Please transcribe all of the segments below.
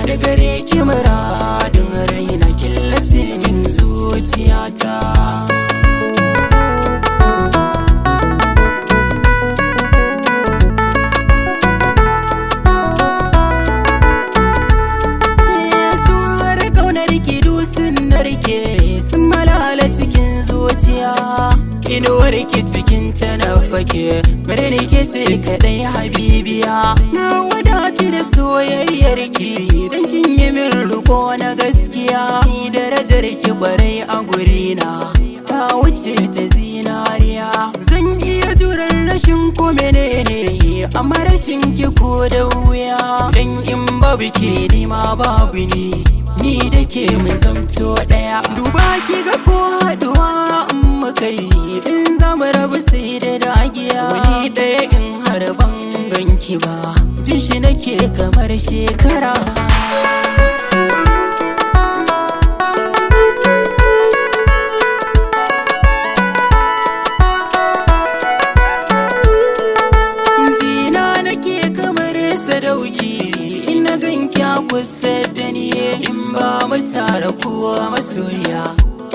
da gare ki muradin raina killace min zuciyata. Sun malala cikin zuciya, inuwar ki cikin tana fake, bare ne ke ce kadai habibiya. Na wadatu da soyayyar ki, dan kin yi min riko na gaskiya. Ni darajar ki barai a gurina, ta wuce ta zinariya. Zan iya jurar rashin ko menene, amma rashin ki ko da wuya. Dan in babu ke ni ma babu ni da ke mu zamto daya. Duba ki ga ko haduwa in muka yi, in zamu rabu sai da dagiya. Wani daya in har ban ganki ba, jin shi nake kamar shekara. Jina nake kamar sadauki, ina ganki a kusa da ni. In ba mu tare kuwa masoya,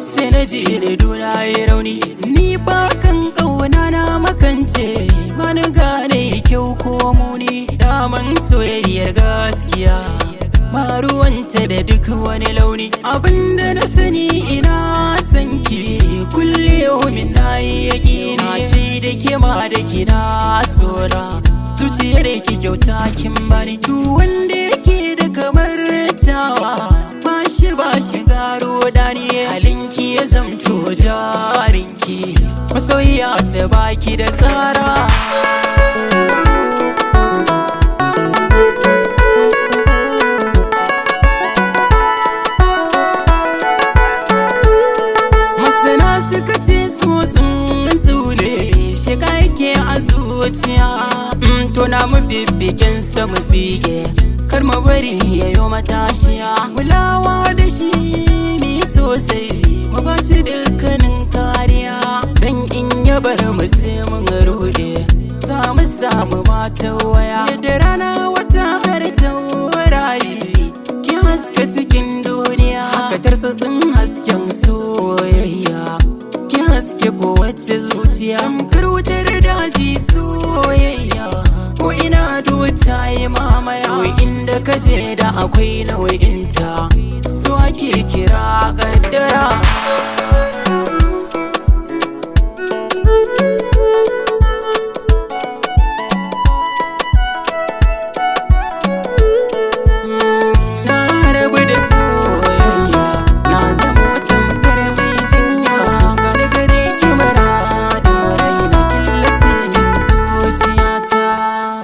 sai na ji idona yi rauni. Ni ba kan kauna na makance, ba na gane kyau ko muni. Daman soyayyar gaskiya, ba ruwanta da duk wani launi. Abinda na sani ina san ki, kulle min na yi yaƙini. Na shaida ke ma da kina sona, zuciyar ki kyauta kin bani. Duk wanda yake da kamar tawa, ba shi garo dani. Halinki ya zamto jarinki, masoyiya ta baki da tsara. Masana suka ce tsotsin tsule, shiga yake a zuciya. Tona mu bibbiken mu tsige, kar mu bari yayo matashiya. Kulawa da shi ni sosai, mu ba shi dukkanin kariya. Dan in ya bar mu sai mun rude, za mu samu mata waya. Yadda rana wata har taurari, ki haska cikin duniya. Haka tarsatsin hasken soyayya, ki haske kowace zuciya. Tamkar wutar daji soyayya, ko ina duwata yi mamaya. Inda ka je da akwai nau'inta, su ake kira kaddara.